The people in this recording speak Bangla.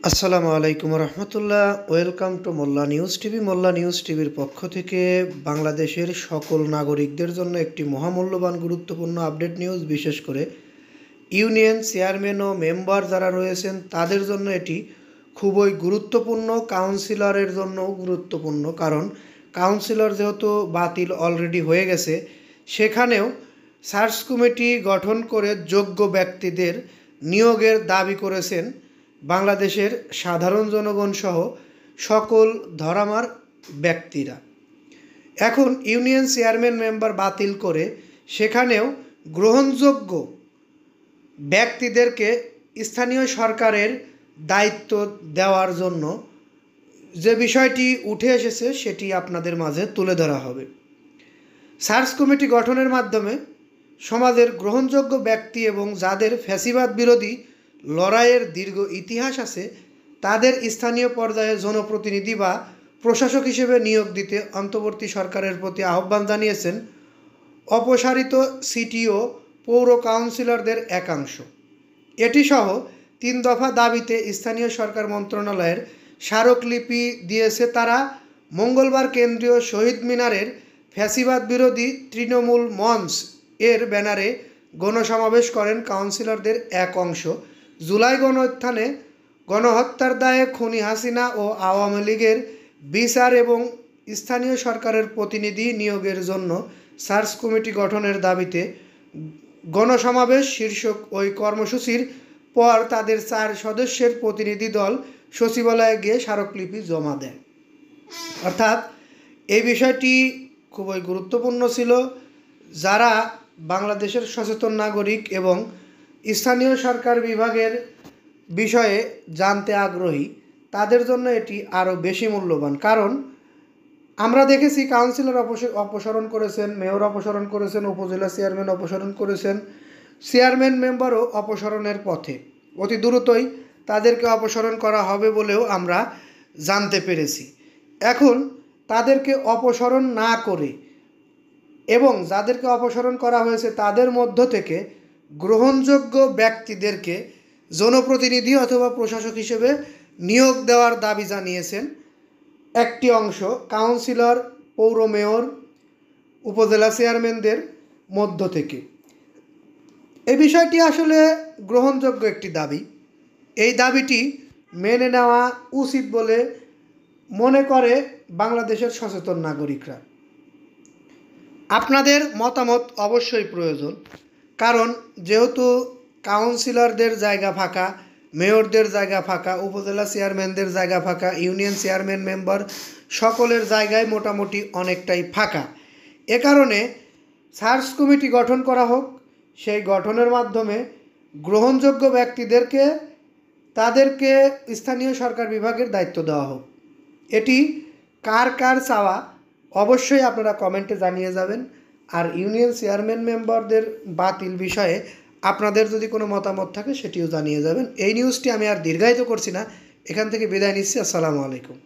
আসসালামু আলাইকুম রহমতুল্লাহ। Welcome to Molla news TV. Molla news টিভির পক্ষ থেকে বাংলাদেশের সকল নাগরিকদের জন্য একটি মহামূল্যবান গুরুত্বপূর্ণ আপডেট নিউজ, বিশেষ করে ইউনিয়ন চেয়ারম্যান ও মেম্বার যারা রয়েছেন তাদের জন্য এটি খুবই গুরুত্বপূর্ণ। কাউন্সিলরের জন্যও গুরুত্বপূর্ণ, কারণ কাউন্সিলর যেহেতু বাতিল অলরেডি হয়ে গেছে, সেখানেও সার্চ কমিটি গঠন করে যোগ্য ব্যক্তিদের নিয়োগের দাবি করেছেন বাংলাদেশের সাধারণ জনগণ সহ সকল ধরামার ব্যক্তিরা। এখন ইউনিয়ন চেয়ারম্যান মেম্বার বাতিল করে সেখানেও গ্রহণযোগ্য ব্যক্তিদেরকে স্থানীয় সরকারের দায়িত্ব দেওয়ার জন্য যে বিষয়টি উঠে এসেছে সেটি আপনাদের মাঝে তুলে ধরা হবে। সার্চ কমিটি গঠনের মাধ্যমে সমাজের গ্রহণযোগ্য ব্যক্তি এবং যাদের ফ্যাসিবাদ বিরোধী লড়াইয়ের দীর্ঘ ইতিহাস আছে তাদের স্থানীয় পর্যায়ে জনপ্রতিনিধি বা প্রশাসক হিসেবে নিয়োগ দিতে অন্তর্বর্তী সরকারের প্রতি আহ্বান জানিয়েছেন অপসারিত সিটি ও পৌর কাউন্সিলরদের একাংশ। এটি সহ 3 দফা দাবিতে স্থানীয় সরকার মন্ত্রণালয়ের স্মারকলিপি দিয়েছে তারা। মঙ্গলবার কেন্দ্রীয় শহীদ মিনারের ফ্যাসিবাদ বিরোধী তৃণমূল মঞ্চ এর ব্যানারে গণসমাবেশ করেন কাউন্সিলরদের এক অংশ। জুলাই গণঅভ্যুত্থানে গণহত্যার দায়ে খুনি হাসিনা ও আওয়ামী লীগের বিচার এবং স্থানীয় সরকারের প্রতিনিধি নিয়োগের জন্য সার্চ কমিটি গঠনের দাবিতে গণসমাবেশ শীর্ষক ওই কর্মসূচির পর তাদের 4 সদস্যের প্রতিনিধি দল সচিবালয়ে গিয়ে স্মারকলিপি জমা দেয়। অর্থাৎ এই বিষয়টি খুবই গুরুত্বপূর্ণ ছিল। যারা বাংলাদেশের সচেতন নাগরিক এবং স্থানীয় সরকার বিভাগের বিষয়ে জানতে আগ্রহী তাদের জন্য এটি আরও বেশি মূল্যবান, কারণ আমরা দেখেছি কাউন্সিলর অপসারণ করেছেন, মেয়র অপসারণ করেছেন, উপজেলা চেয়ারম্যান অপসারণ করেছেন, চেয়ারম্যান মেম্বারও অপসারণের পথে। অতি দ্রুতই তাদেরকে অপসারণ করা হবে বলেও আমরা জানতে পেরেছি। এখন তাদেরকে অপসারণ না করে এবং যাদেরকে অপসারণ করা হয়েছে তাদের মধ্য থেকে গ্রহণযোগ্য ব্যক্তিদেরকে জনপ্রতিনিধি অথবা প্রশাসক হিসেবে নিয়োগ দেওয়ার দাবি জানিয়েছেন একটি অংশ কাউন্সিলর, পৌর মেয়র, উপজেলা চেয়ারম্যানদের মধ্য থেকে। এই বিষয়টি আসলে গ্রহণযোগ্য একটি দাবি। এই দাবিটি মেনে নেওয়া উচিত বলে মনে করে বাংলাদেশের সচেতন নাগরিকরা। আপনাদের মতামত অবশ্যই প্রয়োজন, কারণ যেহেতু কাউন্সিলরদের জায়গা ফাঁকা, মেয়রদের জায়গা ফাঁকা, উপজেলা চেয়ারম্যানদের জায়গা ফাঁকা, ইউনিয়ন চেয়ারম্যান মেম্বার সকলের জায়গায় মোটামুটি অনেকটাই ফাঁকা। এ কারণে সার্চ কমিটি গঠন করা হোক, সেই গঠনের মাধ্যমে গ্রহণযোগ্য ব্যক্তিদেরকে তাদেরকে স্থানীয় সরকার বিভাগের দায়িত্ব দেওয়া হোক। এটি কার কার চাওয়া অবশ্যই আপনারা কমেন্টে জানিয়ে যাবেন। আর ইউনিয়ন চেয়ারম্যান মেম্বারদের বাতিল বিষয়ে আপনাদের যদি কোনো মতামত থাকে সেটিও জানিয়ে যাবেন। এই নিউজটি আমি আর দীর্ঘায়িত করছি না, এখান থেকে বিদায় নিচ্ছি। আসসালামু আলাইকুম।